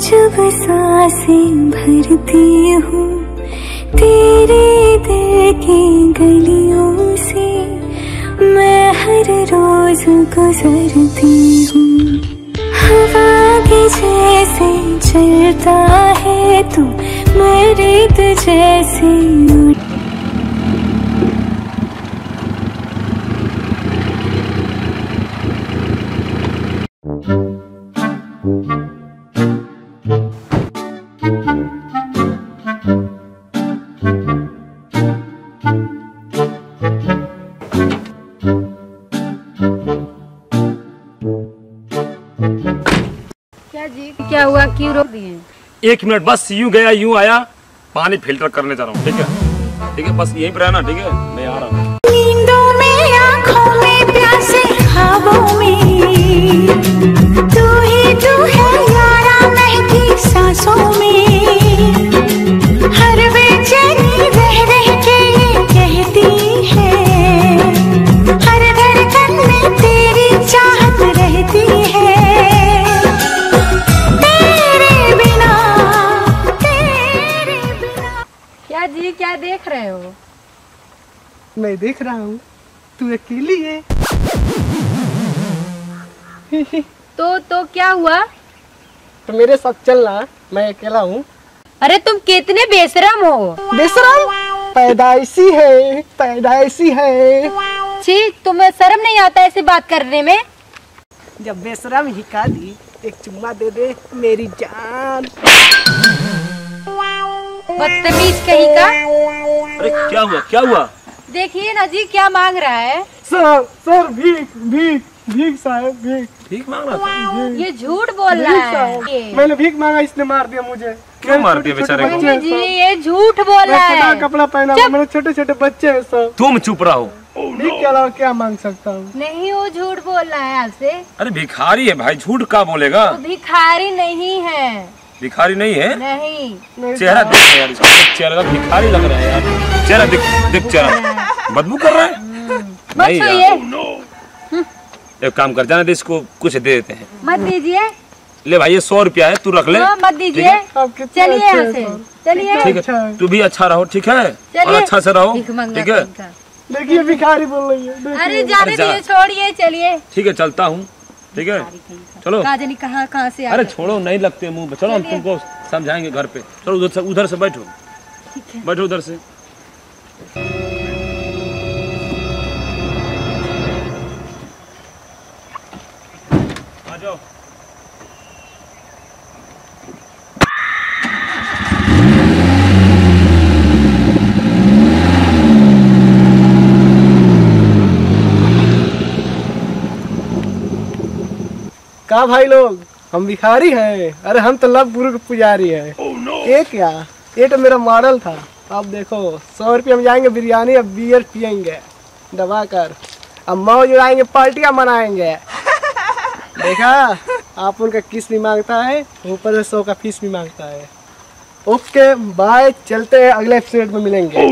जब सांसें भरती हूँ तेरे दिल की गलियों से, मैं हर रोज गुजरती हूँ। हवा के जैसे चलता है तू, मैं रेत जैसे क्या जी, क्या हुआ, क्यों रोक दिए? 1 मिनट बस, यूं गया यूं आया, पानी फिल्टर करने जा रहा हूँ। ठीक है ठीक है, बस यहीं पर रहना। ठीक है, मैं आ रहा हूँ। नींदों में, आँखों में, प्यासे ख्वाबों में, तू ही तू है यारा, महकी सांसों में, हर बेचैनी रह रह के ये कहती है, हर धड़कन में तेरी चाहत रहती है। क्या जी, क्या देख रहे हो? मैं देख रहा हूँ तू अकेली है। तो क्या हुआ? तो मेरे साथ चलना, मैं अकेला हूँ। अरे तुम कितने बेशरम हो। बेशरम? पैदाइशी है, पैदाइशी है। छी, तुम्हें शर्म नहीं आता ऐसी बात करने में? जब बेशरम हिका दी, एक चुम्मा दे दे मेरी जान। बदतमीज कहीं का। अरे क्या हुआ, क्या हुआ? देखिए ना जी, क्या मांग रहा है। सर भीख भीख भीख साहब, भीख। भीख मांग रहा था? ये झूठ बोल रहा है। मैंने भीख मांगा, इसने मार दिया मुझे। क्यों मार दिया बेचारे को? जी ये झूठ बोल रहा है। कपड़ा पहना हुआ, मेरे छोटे छोटे बच्चे हैं सब। तुम चुप रहो। भीख के अलावा क्या मांग सकता हूँ? नहीं, वो झूठ बोल रहा है आपसे। अरे भिखारी है भाई, झूठ का बोलेगा? वो भिखारी नहीं है। भिखारी नहीं है? नहीं। चेहरा देख यार, इसका चेहरा भिखारी लग रहा है यार। चेहरा देख चेहरा बदबू कर रहा है। नहीं यार, एक काम कर, जाने दे, इसको कुछ दे देते हैं। मत दीजिए। ले भाई, ये 100 रुपया है, तू रख ले। मत दीजिए, चलिए यहाँ से, चलिए। ठीक है, तू भी अच्छा रहो। ठीक है, और अच्छा से रहो। ठीक है, देखिए भिखारी बोल रही है। अरे जाने दीजिए, छोड़िए, चलिए। ठीक है, चलता हूँ। ठीक है, चलो। राजनी कहाँ से? अरे छोड़ो, नहीं लगते मुंह पे। चलो, हम तुमको समझाएंगे घर पे। चलो उधर से बैठो। बैठो उधर से। आ जाओ। का भाई लोग, हम भिखारी हैं? अरे हम तो लव गुरु के पुजारी हैं। ये क्या, ये तो मेरा मॉडल था। अब देखो, 100 रुपये हम जाएंगे बिरयानी और बियर पियेंगे दबा कर, अब मौज उड़ाएंगे, पार्टियां मनाएंगे। देखा, आप उनका किस भी मांगता है, ऊपर से 100 का फीस भी मांगता है। ओके बाय, चलते हैं, अगले एपिसोड में मिलेंगे।